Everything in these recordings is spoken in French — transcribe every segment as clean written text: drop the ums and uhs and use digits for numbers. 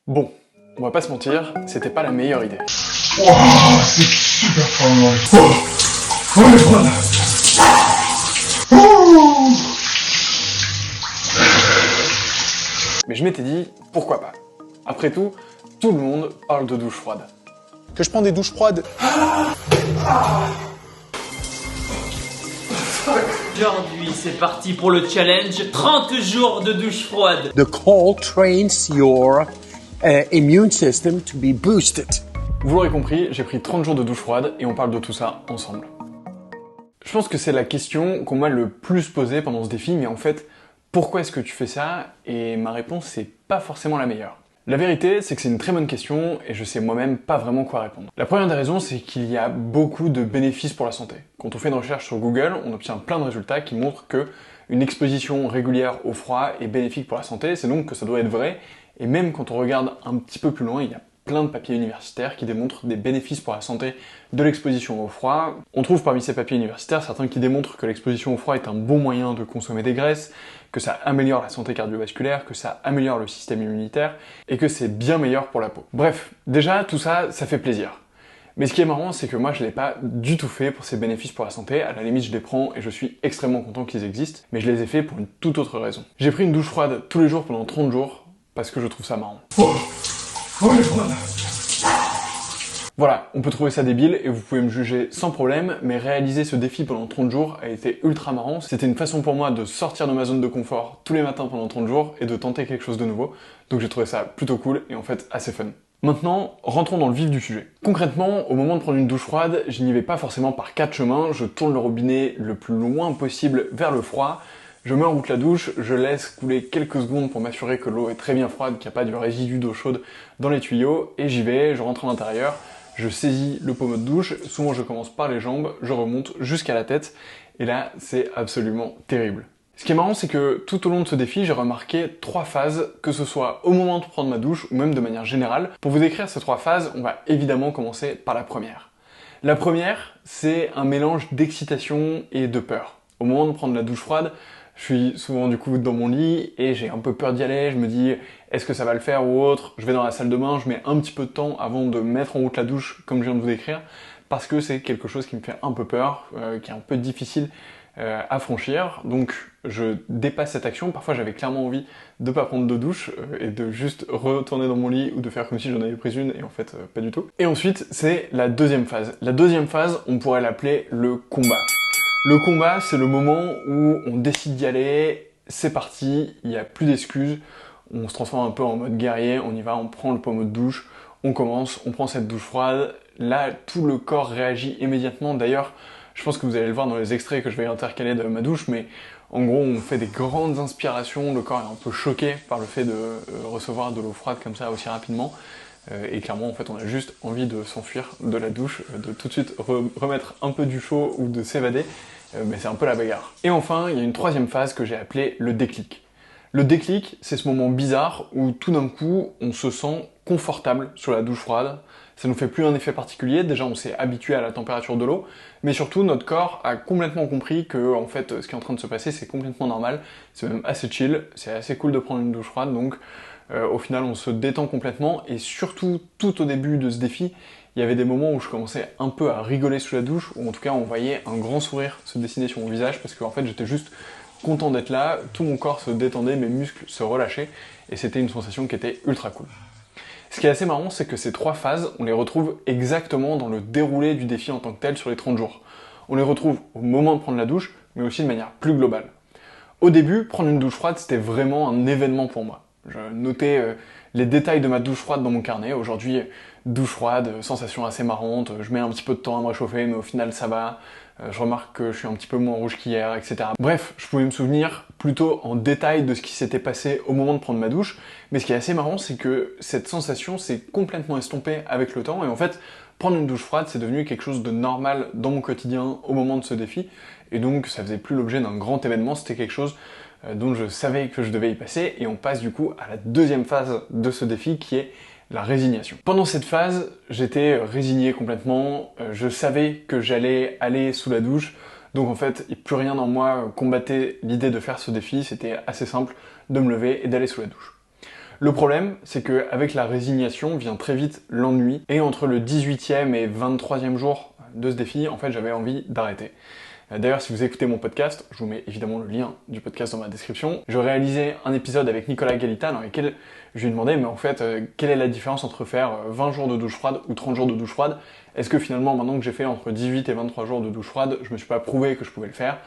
Bon, on va pas se mentir, c'était pas la meilleure idée. Waouh, c'est super fun. Oh les voilà. Mais je m'étais dit, pourquoi pas? Après tout le monde parle de douche froide. Que je prends des douches froides. Aujourd'hui, c'est parti pour le challenge 30 jours de douche froide. The cold trains your immune system to be boosted. Vous l'aurez compris, j'ai pris 30 jours de douche froide et on parle de tout ça ensemble. Je pense que c'est la question qu'on m'a le plus posée pendant ce défi, mais en fait, pourquoi est-ce que tu fais ça? Et ma réponse, c'est pas forcément la meilleure. La vérité, c'est que c'est une très bonne question et je sais moi-même pas vraiment quoi répondre. La première des raisons, c'est qu'il y a beaucoup de bénéfices pour la santé. Quand on fait une recherche sur Google, on obtient plein de résultats qui montrent que une exposition régulière au froid est bénéfique pour la santé, c'est donc que ça doit être vrai. Et même quand on regarde un petit peu plus loin, il y a plein de papiers universitaires qui démontrent des bénéfices pour la santé de l'exposition au froid. On trouve parmi ces papiers universitaires certains qui démontrent que l'exposition au froid est un bon moyen de consommer des graisses, que ça améliore la santé cardiovasculaire, que ça améliore le système immunitaire, et que c'est bien meilleur pour la peau. Bref, déjà, tout ça, ça fait plaisir. Mais ce qui est marrant, c'est que moi, je l'ai pas du tout fait pour ces bénéfices pour la santé. À la limite, je les prends et je suis extrêmement content qu'ils existent, mais je les ai fait pour une toute autre raison. J'ai pris une douche froide tous les jours pendant 30 jours, parce que je trouve ça marrant. Oh les voilà. Voilà, on peut trouver ça débile et vous pouvez me juger sans problème, mais réaliser ce défi pendant 30 jours a été ultra marrant. C'était une façon pour moi de sortir de ma zone de confort tous les matins pendant 30 jours et de tenter quelque chose de nouveau. Donc j'ai trouvé ça plutôt cool et en fait assez fun. Maintenant, rentrons dans le vif du sujet. Concrètement, au moment de prendre une douche froide, je n'y vais pas forcément par 4 chemins, je tourne le robinet le plus loin possible vers le froid, je mets en route la douche, je laisse couler quelques secondes pour m'assurer que l'eau est très bien froide, qu'il n'y a pas du résidu d'eau chaude dans les tuyaux, et j'y vais, je rentre à l'intérieur, je saisis le pommeau de douche, souvent je commence par les jambes, je remonte jusqu'à la tête, et là c'est absolument terrible. Ce qui est marrant, c'est que tout au long de ce défi, j'ai remarqué 3 phases, que ce soit au moment de prendre ma douche ou même de manière générale. Pour vous décrire ces 3 phases, on va évidemment commencer par la première. La première, c'est un mélange d'excitation et de peur. Au moment de prendre la douche froide, je suis souvent du coup dans mon lit et j'ai un peu peur d'y aller, je me dis est-ce que ça va le faire ou autre, je vais dans la salle de bain, je mets un petit peu de temps avant de mettre en route la douche comme je viens de vous décrire, parce que c'est quelque chose qui me fait un peu peur, qui est un peu difficile à franchir, donc je dépasse cette action. Parfois j'avais clairement envie de pas prendre de douche et de juste retourner dans mon lit ou de faire comme si j'en avais pris une et en fait pas du tout. Et ensuite c'est la deuxième phase. La deuxième phase, on pourrait l'appeler le combat. Le combat, c'est le moment où on décide d'y aller, c'est parti, il n'y a plus d'excuses, on se transforme un peu en mode guerrier, on y va, on prend le pommeau de douche, on commence, on prend cette douche froide, là tout le corps réagit immédiatement. D'ailleurs, je pense que vous allez le voir dans les extraits que je vais intercaler de ma douche, mais en gros on fait des grandes inspirations, le corps est un peu choqué par le fait de recevoir de l'eau froide comme ça aussi rapidement. Et clairement, en fait, on a juste envie de s'enfuir de la douche, de tout de suite remettre un peu du chaud ou de s'évader, mais c'est un peu la bagarre. Et enfin, il y a une troisième phase que j'ai appelée le déclic. Le déclic, c'est ce moment bizarre où tout d'un coup, on se sent confortable sur la douche froide. Ça nous fait plus un effet particulier, déjà on s'est habitué à la température de l'eau, mais surtout notre corps a complètement compris que en fait ce qui est en train de se passer c'est complètement normal, c'est même assez chill, c'est assez cool de prendre une douche froide, donc au final on se détend complètement, et surtout tout au début de ce défi, il y avait des moments où je commençais un peu à rigoler sous la douche, ou en tout cas on voyait un grand sourire se dessiner sur mon visage, parce qu'en fait j'étais juste content d'être là, tout mon corps se détendait, mes muscles se relâchaient, et c'était une sensation qui était ultra cool. Ce qui est assez marrant, c'est que ces 3 phases, on les retrouve exactement dans le déroulé du défi en tant que tel sur les 30 jours. On les retrouve au moment de prendre la douche, mais aussi de manière plus globale. Au début, prendre une douche froide, c'était vraiment un événement pour moi. Je notais les détails de ma douche froide dans mon carnet. Aujourd'hui, douche froide, sensation assez marrante, je mets un petit peu de temps à me réchauffer, mais au final ça va. Je remarque que je suis un petit peu moins rouge qu'hier, etc. Bref, je pouvais me souvenir plutôt en détail de ce qui s'était passé au moment de prendre ma douche, mais ce qui est assez marrant, c'est que cette sensation s'est complètement estompée avec le temps, et en fait, prendre une douche froide, c'est devenu quelque chose de normal dans mon quotidien au moment de ce défi, et donc ça faisait plus l'objet d'un grand événement, c'était quelque chose dont je savais que je devais y passer, et on passe du coup à la deuxième phase de ce défi qui est la résignation. Pendant cette phase, j'étais résigné complètement, je savais que j'allais aller sous la douche, donc en fait, plus rien en moi combattait l'idée de faire ce défi, c'était assez simple de me lever et d'aller sous la douche. Le problème, c'est qu'avec la résignation vient très vite l'ennui, et entre le 18e et 23e jour de ce défi, en fait, j'avais envie d'arrêter. D'ailleurs, si vous écoutez mon podcast, je vous mets évidemment le lien du podcast dans ma description. Je réalisais un épisode avec Nicolas Galita dans lequel je lui demandais, mais en fait, quelle est la différence entre faire 20 jours de douche froide ou 30 jours de douche froide? Est-ce que finalement, maintenant que j'ai fait entre 18 et 23 jours de douche froide, je me suis pas prouvé que je pouvais le faire?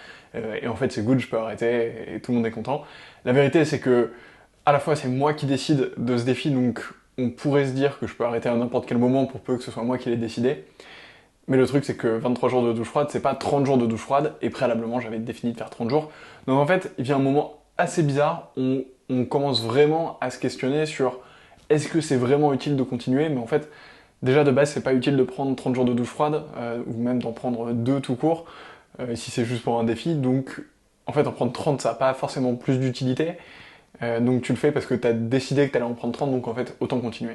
Et en fait, c'est good, je peux arrêter et tout le monde est content. La vérité, c'est que à la fois, c'est moi qui décide de ce défi, donc on pourrait se dire que je peux arrêter à n'importe quel moment pour peu que ce soit moi qui l'ai décidé. Mais le truc, c'est que 23 jours de douche froide, c'est pas 30 jours de douche froide, et préalablement, j'avais défini de faire 30 jours. Donc en fait, il vient un moment assez bizarre, on commence vraiment à se questionner sur est-ce que c'est vraiment utile de continuer, mais en fait, déjà de base, c'est pas utile de prendre 30 jours de douche froide, ou même d'en prendre 2 tout court, si c'est juste pour un défi. Donc en fait, en prendre 30, ça n'a pas forcément plus d'utilité. Donc tu le fais parce que tu as décidé que tu allais en prendre 30, donc en fait, autant continuer.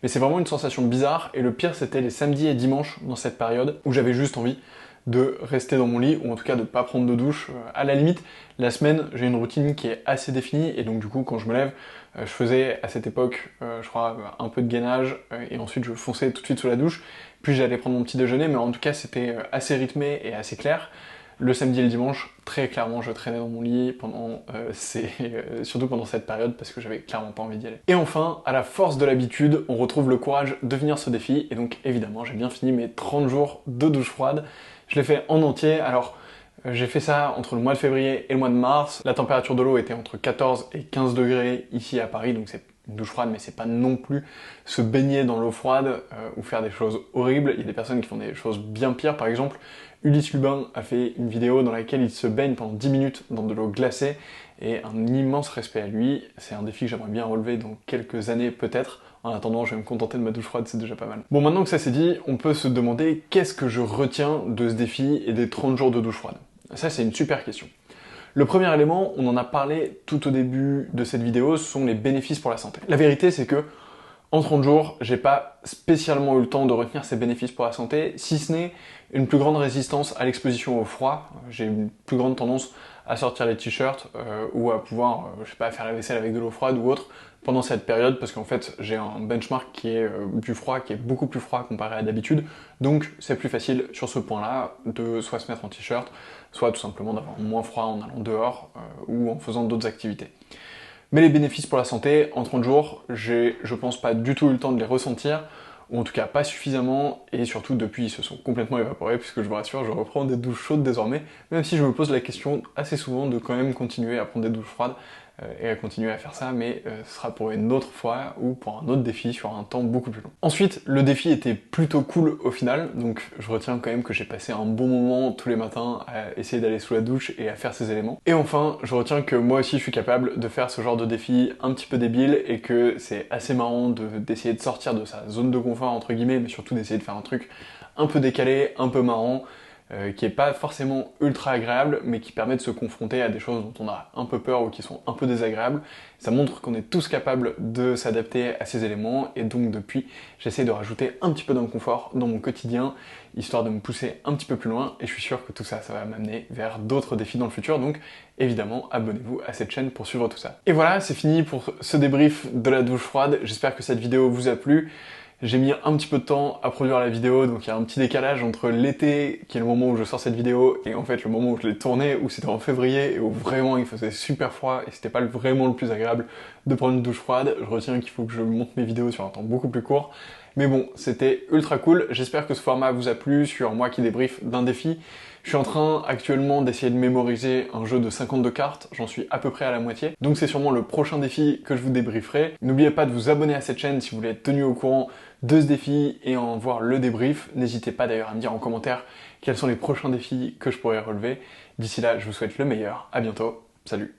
Mais c'est vraiment une sensation bizarre, et le pire, c'était les samedis et dimanches dans cette période, où j'avais juste envie de rester dans mon lit, ou en tout cas de pas prendre de douche. À la limite, la semaine, j'ai une routine qui est assez définie, et donc du coup, quand je me lève, je faisais à cette époque, je crois, un peu de gainage, et ensuite je fonçais tout de suite sous la douche, puis j'allais prendre mon petit déjeuner, mais en tout cas, c'était assez rythmé et assez clair. Le samedi et le dimanche, très clairement, je traînais dans mon lit pendant surtout pendant cette période, parce que j'avais clairement pas envie d'y aller. Et enfin, à la force de l'habitude, on retrouve le courage de finir ce défi, et donc évidemment, j'ai bien fini mes 30 jours de douche froide. Je l'ai fait en entier. Alors, j'ai fait ça entre le mois de février et le mois de mars. La température de l'eau était entre 14 et 15 degrés ici à Paris, donc c'est une douche froide, mais c'est pas non plus se baigner dans l'eau froide ou faire des choses horribles. Il y a des personnes qui font des choses bien pires. Par exemple, Ulysse Lubin a fait une vidéo dans laquelle il se baigne pendant 10 minutes dans de l'eau glacée, et un immense respect à lui. C'est un défi que j'aimerais bien relever dans quelques années peut-être. En attendant, je vais me contenter de ma douche froide, c'est déjà pas mal. Bon, maintenant que ça c'est dit, on peut se demander qu'est-ce que je retiens de ce défi et des 30 jours de douche froide. Ça, c'est une super question. Le premier élément, on en a parlé tout au début de cette vidéo, ce sont les bénéfices pour la santé. La vérité, c'est que en 30 jours, j'ai pas spécialement eu le temps de retenir ces bénéfices pour la santé, si ce n'est une plus grande résistance à l'exposition au froid. J'ai une plus grande tendance à sortir les t-shirts ou à pouvoir, je sais pas, faire la vaisselle avec de l'eau froide ou autre pendant cette période, parce qu'en fait, j'ai un benchmark qui est du froid, qui est beaucoup plus froid comparé à d'habitude, donc c'est plus facile sur ce point-là de soit se mettre en t-shirt, soit tout simplement d'avoir moins froid en allant dehors ou en faisant d'autres activités. Mais les bénéfices pour la santé, en 30 jours, je pense pas du tout eu le temps de les ressentir, ou en tout cas pas suffisamment, et surtout depuis ils se sont complètement évaporés, puisque je vous rassure, je reprends des douches chaudes désormais, même si je me pose la question assez souvent de quand même continuer à prendre des douches froides, et à continuer à faire ça, mais ce sera pour une autre fois, ou pour un autre défi sur un temps beaucoup plus long. Ensuite, le défi était plutôt cool au final, donc je retiens quand même que j'ai passé un bon moment tous les matins à essayer d'aller sous la douche et à faire ces éléments. Et enfin, je retiens que moi aussi je suis capable de faire ce genre de défi un petit peu débile, et que c'est assez marrant d'essayer de sortir de sa zone de confort entre guillemets, mais surtout d'essayer de faire un truc un peu décalé, un peu marrant, qui est pas forcément ultra agréable, mais qui permet de se confronter à des choses dont on a un peu peur ou qui sont un peu désagréables. Ça montre qu'on est tous capables de s'adapter à ces éléments, et donc depuis, j'essaie de rajouter un petit peu d'inconfort dans mon quotidien, histoire de me pousser un petit peu plus loin, et je suis sûr que tout ça, ça va m'amener vers d'autres défis dans le futur, donc évidemment, abonnez-vous à cette chaîne pour suivre tout ça. Et voilà, c'est fini pour ce débrief de la douche froide, j'espère que cette vidéo vous a plu. J'ai mis un petit peu de temps à produire la vidéo, donc il y a un petit décalage entre l'été, qui est le moment où je sors cette vidéo, et en fait le moment où je l'ai tournée, où c'était en février, et où vraiment il faisait super froid, et c'était pas vraiment le plus agréable de prendre une douche froide. Je retiens qu'il faut que je monte mes vidéos sur un temps beaucoup plus court. Mais bon, c'était ultra cool. J'espère que ce format vous a plu sur moi qui débriefe d'un défi. Je suis en train actuellement d'essayer de mémoriser un jeu de 52 cartes, j'en suis à peu près à la moitié, donc c'est sûrement le prochain défi que je vous débrieferai. N'oubliez pas de vous abonner à cette chaîne si vous voulez être tenu au courant de ce défi et en voir le débrief. N'hésitez pas d'ailleurs à me dire en commentaire quels sont les prochains défis que je pourrais relever. D'ici là, je vous souhaite le meilleur, à bientôt, salut.